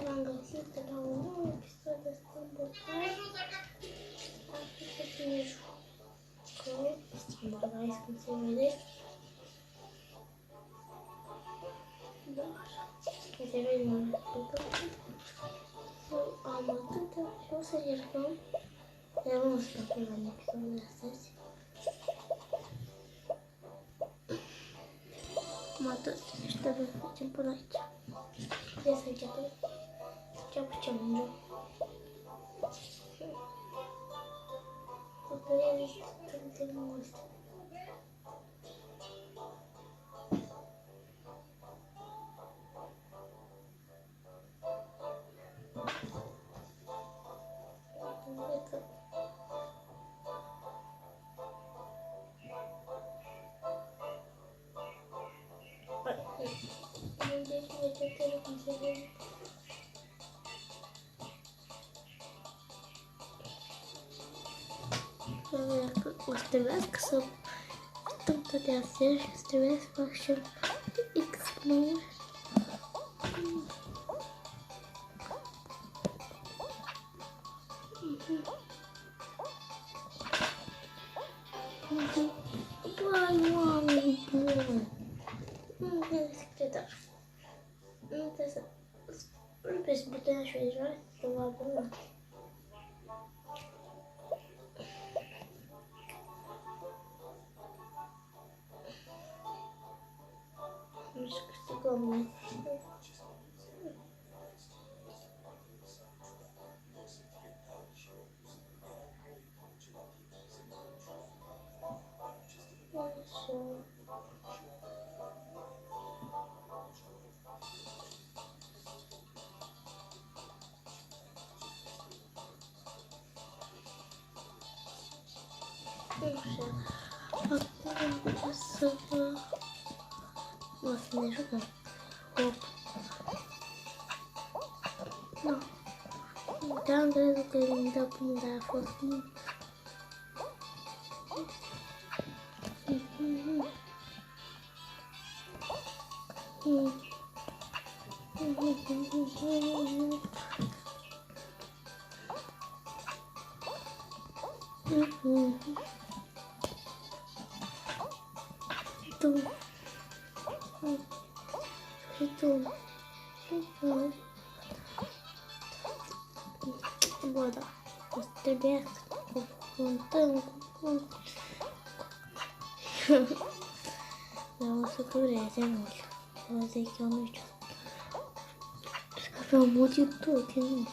v-am găsit la un nou episod de Stumblebot. Astăzi o să ne jucăm Stumblebot, cum se vede. Da, cum se vede mai rapid. Eu am atâta și o să încercăm. Eu nu știu cum la episodul de astăzi. Am atât și trebuie să facem până aici. Ia să începem. Ce facem în joc? Tutorial este de mult. O să trebuiască să stăm toate astea și o să trebuiască să facem X-Move. Băi, oameni buni! Nu trebuie secretar. Nu trebuie să rupeți butonul și aici, să vă abonați. Nu știu câștigăm noi. Acum să vă... O să ne jucăm. Hop. Nu. Te-am crezut că îmi dă până, dar a fost mult. Bă, da, o să trebuia să confruntăm cu... Dar o să dureze mult. Vă zic eu, nu știu. Să vreau motiv tot, e mult.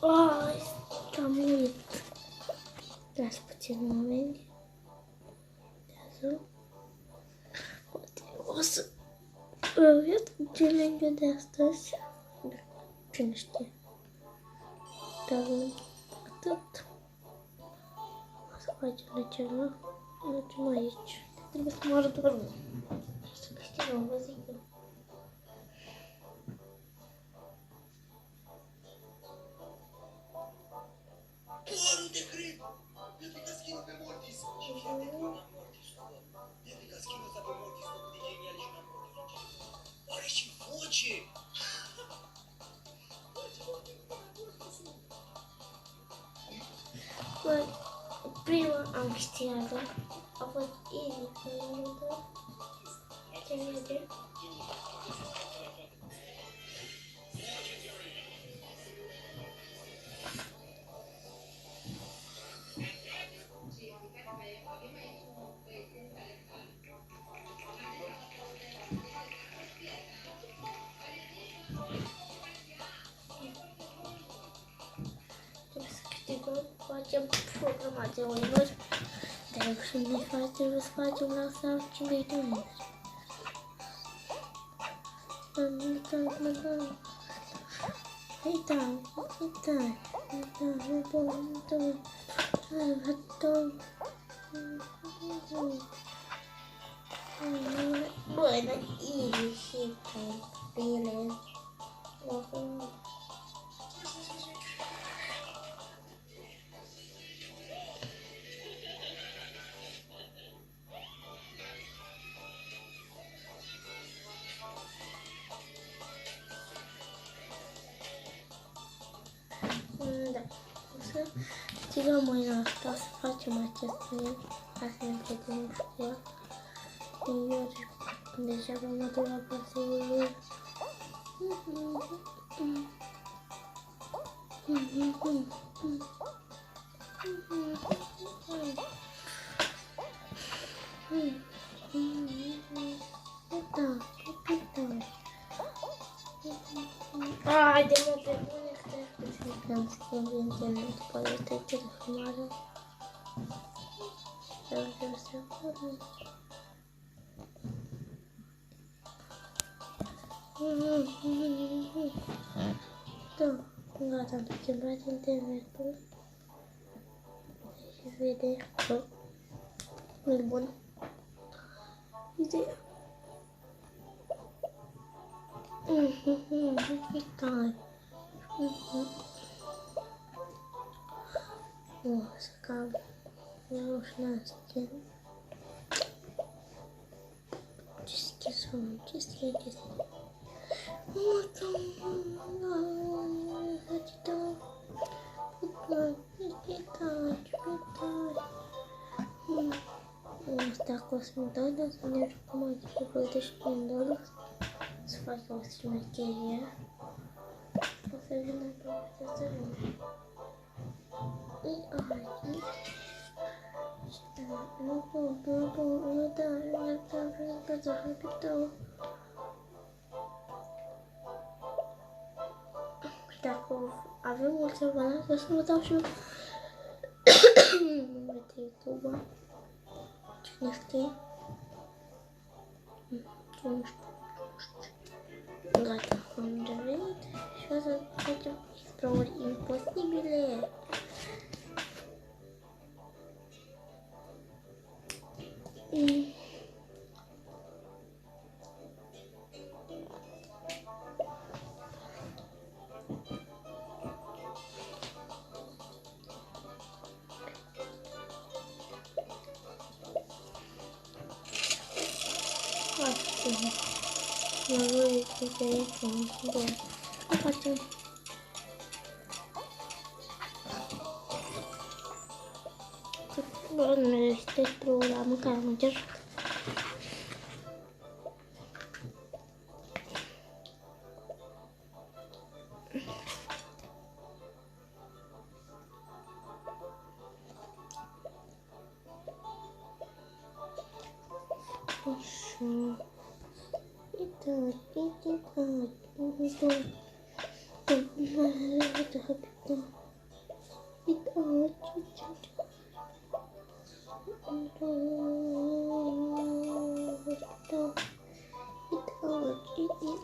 Ai, am murit. Dați puțin moment. Poate o să... Iată challenge de astăzi. Cine știe. Dar atât. O să facem de ceva. Mergem aici. Trebuie să mă arăt doar. Să câștigăm, vă zic eu. Nu te cred! Mi-a picat skin-ul pe Mortis! Și fii atent că n-am Mortis, bă! Mi-a picat skin-ul ăsta pe Mortis, făcut de genial și n-am Mortis. Are și voce! Bă, prima am câștigat-o. A fost easy, că nu dă. Ce vede? Facem programație uneori, dar și ne face, trebuie să facem la asta 50 de minute. Bă, dar easy și bine. luăm mâina asta, să facem acest clip, ca să ne vedem, nu știu. Eu deja v-am adus la paseul. Ai, de mă, pe bune, că trebuie să schimb internet, după aceea este de filmare. Trebuie să fac. Da, gata, am schimbat internetul. Și vede că nu-i bun. Uite. Stai. O să cam rușina schimb. Ce schimb? Ce schimb? Asta costă $1, să ne jucăm aici pe plătești $1, să fac o smecherie. O să vină pe o să vină. Dacă avem mulți abonați, o să vă dau și eu numele de YouTube. Cine știe? Nu știu. Gata, am revenit și o să facem explorări imposibile. Eu voi telefon, bun. Facem. Bun, este programul care am încercat. Așa.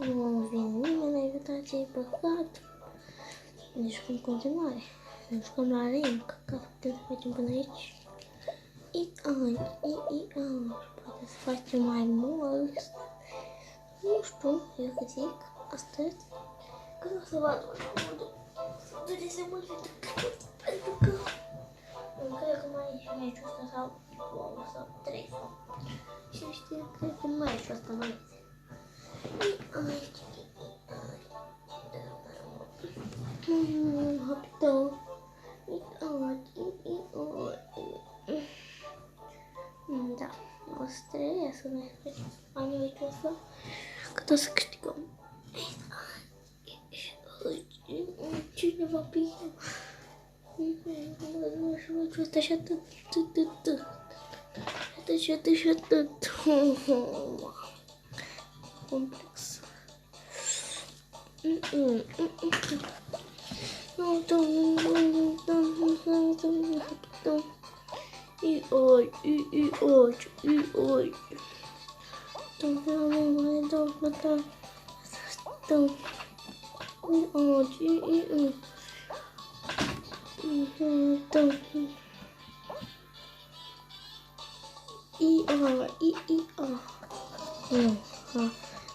Nu vine nimeni, uitați, e păcat. Ne jucăm în continuare. Ne jucăm la rank, ca putem să facem până aici. Poate să facem mai mult. Nu știu, eu cât zic, astăzi. Că o să văd de desenul pentru că nu cred că mai e și meciul ăsta sau 2 sau 3. Și știu, cred că meciul ăsta mai este. Da, o să trebuie să ne facem banii meciul ăsta, cât o să câștigăm. Cineva pică. Nu știu meciul ăsta și atât. Și atât. Complex.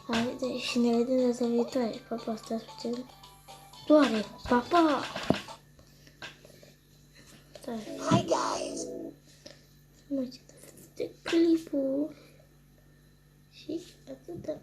Haide, și ne vedem data viitoare. Pa, asta facem doare. Pa! Hi guys! Mă, ce de clipul și atâta.